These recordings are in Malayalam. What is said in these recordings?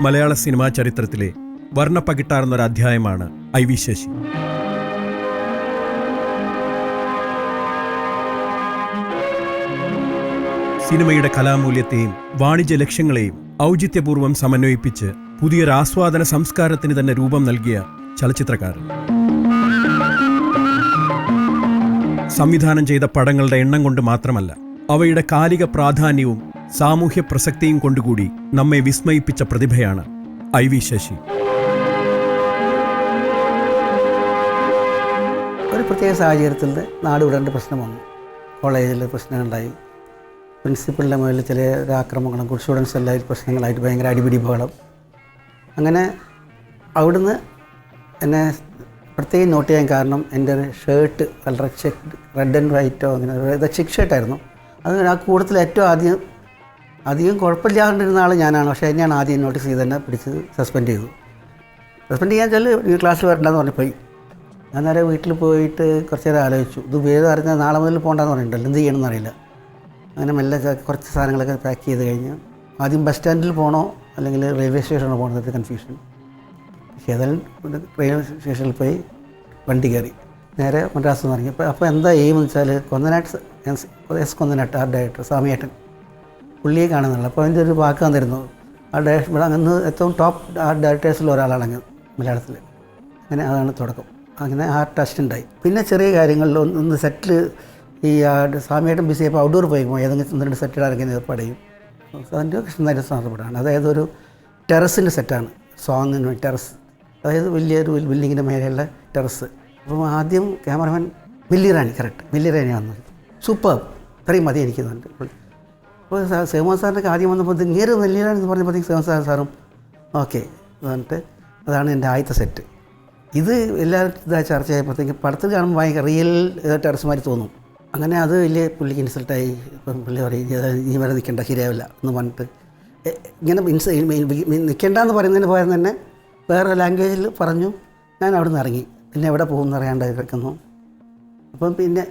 മലയാള സിനിമാ ചരിത്രത്തിലെ വർണ്ണപ്പകിട്ടാർന്നൊരു അധ്യായമാണ് ഐ വി ശശി. സിനിമയുടെ കലാമൂല്യത്തെയും വാണിജ്യ ലക്ഷ്യങ്ങളെയും ഔചിത്യപൂർവ്വം സമന്വയിപ്പിച്ച് പുതിയൊരു ആസ്വാദന സംസ്കാരത്തിന് തന്നെ രൂപം നൽകിയ ചലച്ചിത്രകാരൻ. സംവിധാനം ചെയ്ത പടങ്ങളുടെ എണ്ണം കൊണ്ട് മാത്രമല്ല, അവയുടെ കാലിക പ്രാധാന്യവും സാമൂഹ്യ പ്രസക്തിയും കൊണ്ടുകൂടി നമ്മെ വിസ്മയിപ്പിച്ച പ്രതിഭയാണ് ഐ വി ശശി. ഒരു പ്രത്യേക സാഹചര്യത്തിൽ നാട് വിടേണ്ട പ്രശ്നം വന്നു. കോളേജിൽ പ്രശ്നങ്ങളുണ്ടായി, പ്രിൻസിപ്പളിൻ്റെ മുകളിൽ ചില ആക്രമണങ്ങളും, ഗുഡ് സ്റ്റുഡൻസ് എല്ലാവരും പ്രശ്നങ്ങളായിട്ട് ഭയങ്കര അടിപിടി ബഹളം. അങ്ങനെ അവിടുന്ന് എന്നെ പ്രത്യേകം നോട്ട് ചെയ്യാൻ കാരണം എൻ്റെ ഒരു ഷർട്ട് വളരെ ചെക്ക് റെഡ് ആൻഡ് വൈറ്റോ അങ്ങനെ ഇത് ചെക്ക് ഷർട്ടായിരുന്നു. അത് ആ കൂട്ടത്തിൽ ഏറ്റവും അധികം കുഴപ്പമില്ലാണ്ടിരുന്ന ആൾ ഞാനാണ്. പക്ഷേ എന്നെയാണ് ആദ്യം നോട്ടീസ് ചെയ്ത് തന്നെ പിടിച്ചത് സസ്പെൻഡ് ചെയ്തു. സസ്പെൻഡ് ചെയ്യാൻ വെച്ചാൽ ഈ ക്ലാസ്സിൽ വരണ്ടെന്ന് പറഞ്ഞു പോയി. ഞാൻ നേരെ വീട്ടിൽ പോയിട്ട് കുറച്ച് നേരം ആലോചിച്ചു. ഇത് വേദം അറിഞ്ഞാൽ നാളെ മുതൽ പോകണ്ടെന്ന് പറഞ്ഞിട്ടുണ്ടല്ലോ, എന്ത് ചെയ്യണമെന്ന് അറിയില്ല. അങ്ങനെ മെല്ലെ കുറച്ച് സാധനങ്ങളൊക്കെ പാക്ക് ചെയ്ത് കഴിഞ്ഞ് ആദ്യം ബസ് സ്റ്റാൻഡിൽ പോകണോ അല്ലെങ്കിൽ റെയിൽവേ സ്റ്റേഷനിൽ പോകുന്നത് കൺഫ്യൂഷൻ. പക്ഷേ ഏതായാലും റെയിൽവേ സ്റ്റേഷനിൽ പോയി വണ്ടി കയറി നേരെ മദ്രാസ് എന്ന് ഇറങ്ങി. അപ്പോൾ എന്താ എയിം എന്ന് വെച്ചാൽ കൊന്നനാട്ട് ആർട്ട് ഡയറക്ടർ സ്വാമിയേട്ടൻ പുള്ളിയെ കാണുന്നുള്ളു. അപ്പോൾ അതിൻ്റെ ഒരു വാക്ക് വന്നിരുന്നു, ആ ഡയറക്ടർ ഇവിടെ അന്ന് ഏറ്റവും ടോപ്പ് ആർട്ട് ഡയറക്ടേഴ്സിൽ ഒരാളാണ് മലയാളത്തിൽ. അങ്ങനെ അതാണ് തുടക്കം. അങ്ങനെ ആ ടച്ച് ഉണ്ടായി. പിന്നെ ചെറിയ കാര്യങ്ങളിൽ ഒന്ന് സെറ്റിൽ ഈ സ്വാമിയേട്ടൻ ബിസി ആയപ്പോൾ ഔട്ട്ഡോർ പോയിപ്പോൾ ഏതെങ്കിലും 1-2 സെറ്റ് ഇറങ്ങി ഏർപ്പാടെയും അതിൻ്റെ കൃഷ്ണനായിട്ട് സാധനപ്പെടാണ്. അതായത് ഒരു ടെറസിൻ്റെ സെറ്റാണ്, സോങ്ങിന് ടെറസ്, അതായത് വലിയൊരു ബിൽഡിങ്ങിൻ്റെ മേലെയുള്ള ടെറസ്. അപ്പം ആദ്യം ക്യാമറമാൻ മില്ലിറാണി, കറക്റ്റ് മില്ലിറാണി വന്നത്, സൂപ്പർ, ഇത്രയും മതി എനിക്ക് തോന്നുന്നുണ്ട്. അപ്പോൾ സേമോൻ സാറിൻ്റെ ആദ്യം വന്നപ്പോൾ ഇങ്ങേര് മില്ലിറാണി എന്ന് പറഞ്ഞപ്പോഴത്തേക്ക് സേമോൻ സാറും ഓക്കെ എന്നിട്ട് അതാണ് എൻ്റെ ആദ്യത്തെ സെറ്റ്. ഇത് എല്ലാവരും ഇതായി ചർച്ച ചെയ്യപ്പോഴത്തേക്ക് പടത്തിൽ കാണുമ്പോൾ ഭയങ്കര റിയൽ ടെറസ്മാരി തോന്നും. അങ്ങനെ അത് വലിയ പുള്ളിക്ക് ഇൻസൾട്ടായി. ഇപ്പം പുള്ളി പറയും ഇനി വരെ നിൽക്കേണ്ട, ശരിയാവില്ല എന്ന് പറഞ്ഞിട്ട് ഇങ്ങനെ നിൽക്കേണ്ടെന്ന് പറയുന്നതിന് പകരം തന്നെ വേറെ ലാംഗ്വേജിൽ പറഞ്ഞു. ഞാൻ അവിടെ നിന്ന് ഇറങ്ങി. പിന്നെ എവിടെ പോകുമെന്ന് അറിയാണ്ട് കിടക്കുന്നു. അപ്പം പിന്നെ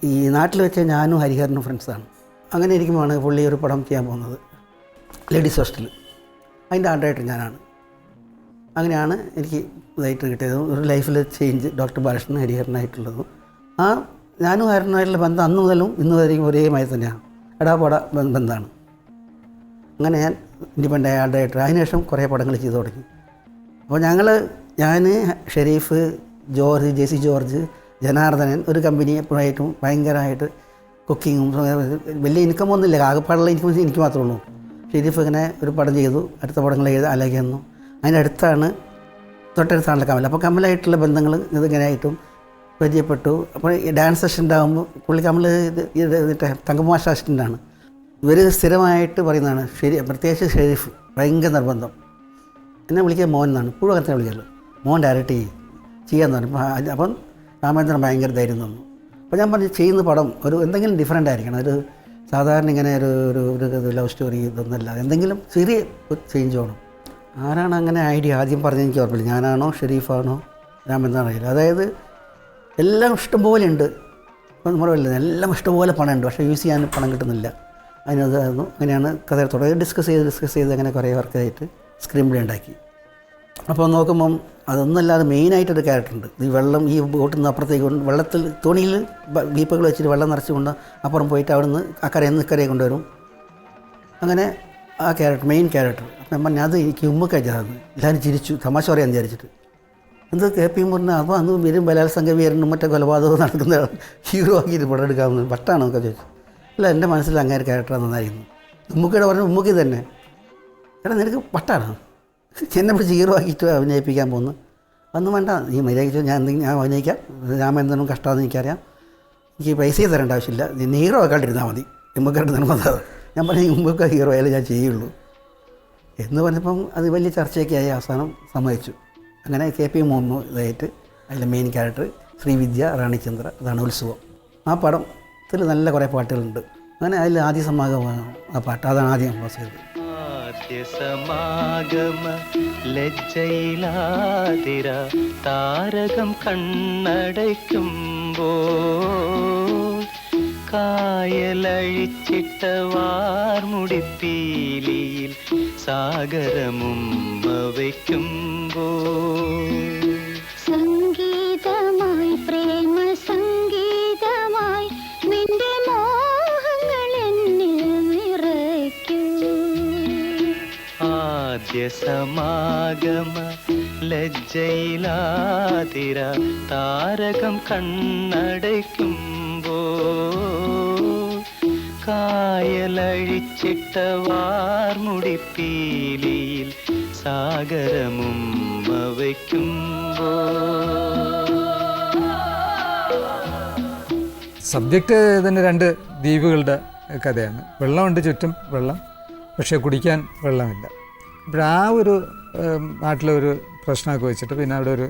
ഈ നാട്ടിൽ വെച്ച് ഞാനും ഹരിഹരനും ഫ്രണ്ട്സാണ്. അങ്ങനെ ഇരിക്കുമ്പോഴാണ് പുള്ളി ഒരു പടം ചെയ്യാൻ പോകുന്നത്, ലേഡീസ് ഹോസ്റ്റൽ. അതിൻ്റെ ആർട്ടായിട്ട് ഞാനാണ്. അങ്ങനെയാണ് എനിക്ക് ഇതായിട്ട് കിട്ടിയതും ഒരു ലൈഫിൽ ചേഞ്ച് ഡോക്ടർ ബാലകൃഷ്ണൻ ഹരിഹരനായിട്ടുള്ളതും. ആ ഞാനും ഹരിഹരനായിട്ടുള്ള ബന്ധം അന്ന് മുതലും ഇന്ന് വരെയും ഒരേമായി തന്നെയാണ്, എടാപട ബന്ധമാണ്. അങ്ങനെ ഞാൻ ഇൻഡിപെൻഡൻ്റ് ആർട്ട് ഡയറക്ടർ. അതിനുശേഷം കുറേ പടങ്ങൾ ചെയ്തു തുടങ്ങി. അപ്പോൾ ഞാൻ ഷെരീഫ്, ജോർജ്, ജെസി ജോർജ്, ജനാർദ്ദനൻ ഒരു കമ്പനി എപ്പോഴായിട്ടും ഭയങ്കരമായിട്ട് കുക്കിങ്ങും വലിയ ഇൻകം ഒന്നുമില്ല, ആകെപ്പാടുള്ള ഇൻകം എനിക്ക് മാത്രമേ ഉള്ളൂ. ഷെരീഫ് ഇങ്ങനെ ഒരു പടം ചെയ്തു, അടുത്ത പടങ്ങൾ ആലോചിക്കുന്നു. അതിൻ്റെ അടുത്താണ് തൊട്ടടുത്താണല്ലോ കമൽ. അപ്പോൾ കമലായിട്ടുള്ള ബന്ധങ്ങൾ ഇതിങ്ങനെയായിട്ടും പരിചയപ്പെട്ടു. അപ്പോൾ ഈ ഡാൻസ് സെഷൻ ഉണ്ടാകുമ്പോൾ പുള്ളി കമൽ തങ്കമാഷ അസിസ്റ്റൻ്റാണ്. ഇവർ സ്ഥിരമായിട്ട് പറയുന്നതാണ്, പ്രത്യേകിച്ച് ഷെരീഫ് ഭയങ്കര നിർബന്ധം. എന്നെ വിളിക്കുക മോൻ എന്നാണ്, ഇപ്പോഴും അങ്ങനെ വിളിക്കാറുള്ളൂ. മോൻ ഡയറക്റ്റ് ചെയ്യാമെന്ന് പറഞ്ഞു. അപ്പം രാമേന്ദ്രൻ ഭയങ്കര ധൈര്യം തന്നു. അപ്പോൾ ഞാൻ പറഞ്ഞു ചെയ്യുന്ന പടം എന്തെങ്കിലും ഡിഫറൻ്റ് ആയിരിക്കണം, ഒരു സാധാരണ ഇങ്ങനെ ഒരു ലവ് സ്റ്റോറി ഇതൊന്നുമല്ല, എന്തെങ്കിലും ചെറിയ ചേഞ്ച് വേണം. ആരാണ് അങ്ങനെ ഐഡിയ ആദ്യം പറഞ്ഞത് എനിക്ക് ഓർമ്മയില്ല, ഞാനാണോ ഷെരീഫാണോ രാമേന്ദ്രൻ അറിയില്ല. അതായത് എല്ലാം ഇഷ്ടംപോലെ ഉണ്ട്, ഇപ്പം നമ്മൾ പറയുന്നത് എല്ലാം ഇഷ്ടംപോലെ പണമുണ്ട്, പക്ഷേ യൂസ് ചെയ്യാൻ പണം കിട്ടുന്നില്ല. അതിനതായിരുന്നു. അങ്ങനെയാണ് കഥ തുടങ്ങി ഡിസ്കസ് ചെയ്ത് അങ്ങനെ കുറേ വർക്കായിട്ട് സ്ക്രീൻ പ്ലേ ഉണ്ടാക്കി. അപ്പോൾ നോക്കുമ്പം അതൊന്നുമല്ലാതെ മെയിനായിട്ടൊരു ക്യാരക്ടറുണ്ട്. ഈ വെള്ളം ഈ ബോട്ടിൽ നിന്ന് അപ്പുറത്തേക്ക് വെള്ളത്തിൽ തോണിയിൽ വീപ്പുകൾ വെച്ചിട്ട് വെള്ളം നിറച്ചുകൊണ്ട് അപ്പുറം പോയിട്ട് അവിടെ നിന്ന് അക്കരയിൽ നിന്ന് ഇക്കരയെ കൊണ്ടുവരും. അങ്ങനെ ആ ക്യാരക്ടർ മെയിൻ ക്യാരക്ടർ. അപ്പം പറഞ്ഞാൽ അത് എനിക്ക് ഉമ്മക്കയച്ചതാണ്. എല്ലാവരും ചിരിച്ചു, തമാശ പറയാൻ വിചാരിച്ചിട്ട്. എന്ത് കേൾപ്പി പറഞ്ഞാൽ അപ്പോൾ അന്ന് വരും ബലാത്സംഗ വീരനും മറ്റേ കൊലപാതകവും നടക്കുന്ന ഹീറോ ആക്കിയിട്ട് പടം എടുക്കാമെന്ന് വട്ടാണ് നമുക്ക് ചോദിച്ചു. അല്ല, എൻ്റെ മനസ്സിൽ അങ്ങനെ ക്യാരക്ടർ നന്നായിരുന്നു. ഉമ്മുക്കയുടെ പറഞ്ഞു ഉമ്മുക്കി തന്നെ, എടാ നിനക്ക് വട്ടാണ്, എന്നെ പിടിച്ച് ഹീറോ ആക്കിയിട്ട് അഭിനയിപ്പിക്കാൻ പോകുന്നു. അതൊന്നും വേണ്ട, നീ മര്യാദയ്ക്ക് ഞാൻ അഭിനയിക്കാം, രാമേന്ദ്രനും കഷ്ടമാണെന്ന് എനിക്കറിയാം, എനിക്ക് പൈസയും തരേണ്ട ആവശ്യമില്ല, നീ ഹീറോ ആക്കാണ്ടിരുന്നാൽ മതി, ഉമ്മക്കായിട്ട് നിർബന്ധം. ഞാൻ പറഞ്ഞു ഉമ്മക്ക ഹീറോ ആയാലും ഞാൻ ചെയ്യുള്ളൂ എന്ന് പറഞ്ഞപ്പം അത് വലിയ ചർച്ചയൊക്കെ ആയി. അവസാനം സമ്മതിച്ചു. അങ്ങനെ KP മോഹൻ ഇതായിട്ട് അതിലെ മെയിൻ ക്യാരക്ടർ ശ്രീവിദ്യ റാണിചന്ദ്ര, അതാണ് ഉത്സവം. ആ പടത്തിൽ നല്ല കുറേ പാട്ടുകളുണ്ട്. അങ്ങനെ അതിൽ ആദ്യ സമാഗമ ആ പാട്ട്, അതാണ് ആദ്യം കമ്പോസ് ചെയ്തത്. സമാഗമ ലജ്ജയിലാതിര താരകം കണ്ണടയ്ക്കുമ്പോ കായലഴിച്ചിട്ട വാർമുടിപ്പീലിയിൽ സാഗരമുമ്മ വയ്ക്കുമ്പോ സംഗീതമായി പ്രേമ സംഗീതമായി നിന്റെ മോഹങ്ങൾ എന്നിൽ നിറയ്ക്കൂ. ആദ്യ സമാഗമ ലജ്ജയിലാതിര താരകം കണ്ണടയ്ക്കുമ്പോ കായലഴിച്ചിട്ട വാർമുടിപ്പീലിയിൽ സാഗരമുമ്മ വയ്ക്കുമ്പോ. സബ്ജക്റ്റ് തന്നെ 2 ദ്വീപുകളുടെ കഥയാണ്. വെള്ളമുണ്ട് ചുറ്റും, വെള്ളം, പക്ഷേ കുടിക്കാൻ വെള്ളമില്ല. അപ്പോൾ ആ ഒരു നാട്ടിലൊരു പ്രശ്നമൊക്കെ വെച്ചിട്ട് പിന്നെ അവിടെ ഒരു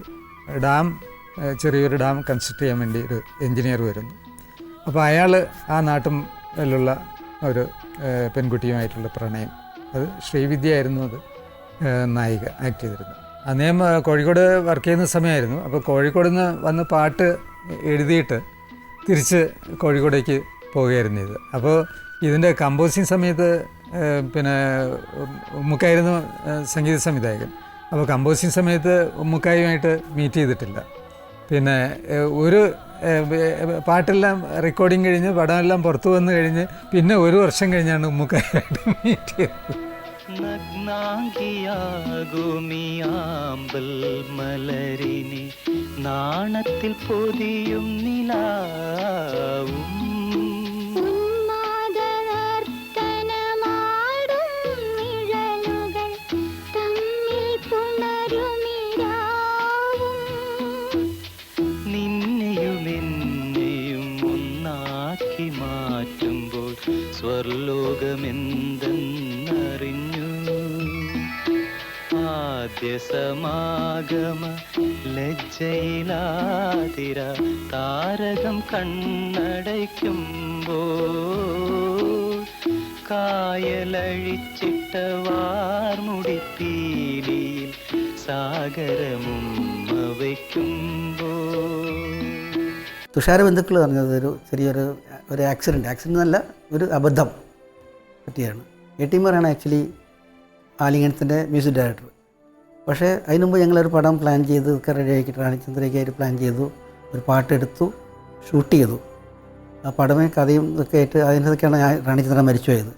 ഡാം, ചെറിയൊരു ഡാം കൺസ്ട്രക്ട് ചെയ്യാൻ വേണ്ടി ഒരു എൻജിനീയർ വരുന്നു. അപ്പോൾ അയാൾ ആ നാട്ടിലുള്ള ഒരു പെൺകുട്ടിയുമായിട്ടുള്ള പ്രണയം, അത് ശ്രീവിദ്യയായിരുന്നു അത് നായിക ആക്ട് ചെയ്തിരുന്നത്. അദ്ദേഹം കോഴിക്കോട് വർക്ക് ചെയ്യുന്ന സമയമായിരുന്നു. അപ്പോൾ കോഴിക്കോട് നിന്ന് വന്ന് പാട്ട് എഴുതിയിട്ട് തിരിച്ച് കോഴിക്കോടേക്ക് പോവുകയായിരുന്നു ഇത്. അപ്പോൾ ഇതിൻ്റെ കമ്പോസിങ് സമയത്ത് പിന്നെ ഉമ്മുക്കായിരുന്നു സംഗീത സംവിധായകൻ. അപ്പോൾ കമ്പോസിങ് സമയത്ത് ഉമ്മുക്കായുമായിട്ട് മീറ്റ് ചെയ്തിട്ടില്ല. പിന്നെ ഒരു പാട്ടെല്ലാം റെക്കോർഡിങ് കഴിഞ്ഞ് പടമെല്ലാം പുറത്തു വന്നു കഴിഞ്ഞ് പിന്നെ 1 വർഷം കഴിഞ്ഞാണ് ഉമ്മുക്കായുമായിട്ട് മീറ്റ് ചെയ്തത്. നഗ്നാംഗിയാകുമിയാമ്പൽ മലരിനി നാണത്തിൽ പൊതിയും നിലാവും മാറ്റുമ്പോൾ സ്വർലോകമെന്തെന്നറിഞ്ഞു. ആദ്യ സമാഗമ ലജ്ജയിലാതിര താരകം കണ്ണടയ്ക്കുമ്പോ കായലഴിച്ചിട്ട വാർമുടിപ്പീലിയിൽ സാഗരമുമ്മ വയ്ക്കുമ്പോ. തുഷാര ബന്ധുക്കൾ പറഞ്ഞത് ഒരു ആക്സിഡൻ്റ് എന്നല്ല, ഒരു അബദ്ധം പറ്റിയാണ്. എട്ടിമാരാണ് ആക്ച്വലി ആലിംഗനത്തിൻ്റെ മ്യൂസിക് ഡയറക്ടർ. പക്ഷേ അതിനു മുമ്പ് ഞങ്ങളൊരു പടം പ്ലാൻ ചെയ്ത് ഒക്കെ റെഡി ആക്കിയിട്ട് റാണിചന്ദ്രയ്ക്കായിട്ട് പ്ലാൻ ചെയ്തു, ഒരു പാട്ടെടുത്തു, ഷൂട്ട് ചെയ്തു. ആ പടമേ കഥയും ഇതൊക്കെ ആയിട്ട് അതിനൊക്കെയാണ് റാണിചന്ദ്രൻ മരിച്ചു പോയത്.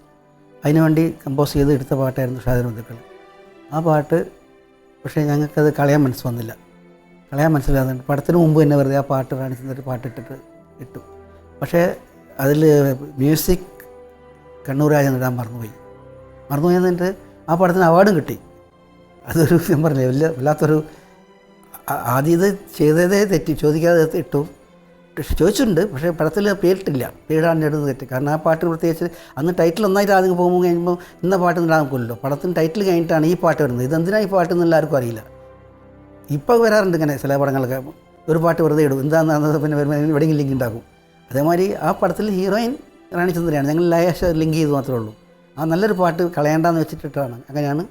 അതിനുവേണ്ടി കമ്പോസ് ചെയ്ത് എടുത്ത പാട്ടായിരുന്നു തുഷാര ബന്ധുക്കൾ. ആ പാട്ട് പക്ഷേ ഞങ്ങൾക്കത് കളയാൻ മനസ്സിലാകുന്നുണ്ട്. പടത്തിന് മുമ്പ് തന്നെ വെറുതെ ആ പാട്ട് റാണിചന്ദ്രൻ പാട്ടിട്ടിട്ട് ഇട്ടു. പക്ഷേ അതിൽ മ്യൂസിക് കണ്ണൂർ രാജൻ ഇടാൻ മറന്നുപോയെന്നിട്ട് ആ പടത്തിന് അവാർഡും കിട്ടി. അതൊരു ഞാൻ പറഞ്ഞില്ലേ വല്ലാത്തൊരു, ആദ്യം ഇത് ചെയ്തതേ തെറ്റി, ചോദിക്കാതെ ഇട്ടു. ചോദിച്ചിട്ടുണ്ട്, പക്ഷേ പടത്തിൽ പേരിട്ടില്ല, പേരിടാൻ ഇടുന്നത് തെറ്റി. കാരണം ആ പാട്ട് പ്രത്യേകിച്ച് അന്ന് ടൈറ്റിൽ ഒന്നായിട്ട് ആദ്യം പോകുമ്പോൾ കഴിയുമ്പോൾ ഇന്ന പാട്ട് ഇടാൻ നോക്കുമല്ലോ, പടത്തിന് ടൈറ്റിൽ കഴിഞ്ഞിട്ടാണ് ഈ പാട്ട് ഇടുന്നത്. ഇതെന്തിനാണ് ഈ പാട്ട് എന്ന് എല്ലാവർക്കും അറിയില്ല. ഇപ്പോൾ വരാറുണ്ട് ഇങ്ങനെ ചില പടങ്ങളൊക്കെ, ഒരു പാട്ട് വെറുതെ ഇടും, എന്താണെന്ന് പിന്നെ വരുമ്പോൾ എവിടെയെങ്കിലും ലിങ്ക് ഉണ്ടാക്കും. അതേമാതിരി ആ പടത്തിൽ ഹീറോയിൻ റാണിചന്ദ്രയാണ്. ഞങ്ങൾ ലായശ ലിങ്ക് ചെയ്തു മാത്രമേ ഉള്ളൂ. ആ നല്ലൊരു പാട്ട് കളയേണ്ടെന്ന് വെച്ചിട്ടിട്ടാണ് അങ്ങനെയാണ്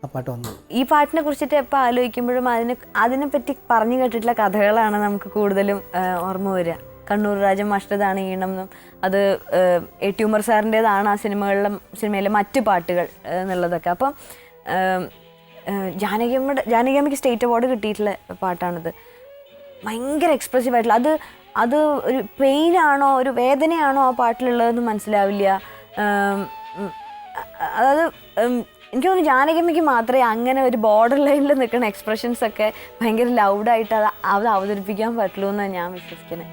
ആ പാട്ട് വന്നത്. ഈ പാട്ടിനെ കുറിച്ചിട്ട് എപ്പോൾ ആലോചിക്കുമ്പോഴും അതിനെപ്പറ്റി പറഞ്ഞു കേട്ടിട്ടുള്ള കഥകളാണ് നമുക്ക് കൂടുതലും ഓർമ്മ വരിക. കണ്ണൂർ രാജൻ മാഷ്ടതാണ് ഈണം എന്നും അത് എ.ടി. ഉമ്മർ സാറിൻ്റേതാണ് ആ സിനിമയിലെ മറ്റു പാട്ടുകൾ എന്നുള്ളതൊക്കെ. അപ്പം ജാനകിയമ്മയ്ക്ക് സ്റ്റേറ്റ് അവാർഡ് കിട്ടിയിട്ടുള്ള പാട്ടാണിത്. ഭയങ്കര എക്സ്പ്രസീവ് ആയിട്ടുള്ള, അത് ഒരു പെയിനാണോ ഒരു വേദനയാണോ ആ പാട്ടിലുള്ളതെന്ന് മനസ്സിലാവില്ല. അതായത് എനിക്ക് തോന്നുന്നു ജാനകിയമ്മയ്ക്ക് മാത്രമേ അങ്ങനെ ഒരു ബോർഡർ ലൈനിൽ നിൽക്കുന്ന എക്സ്പ്രഷൻസൊക്കെ ഭയങ്കര ലൗഡായിട്ട് അത് അവതരിപ്പിക്കാൻ പറ്റുള്ളൂ എന്നാണ് ഞാൻ വിശ്വസിക്കുന്നത്.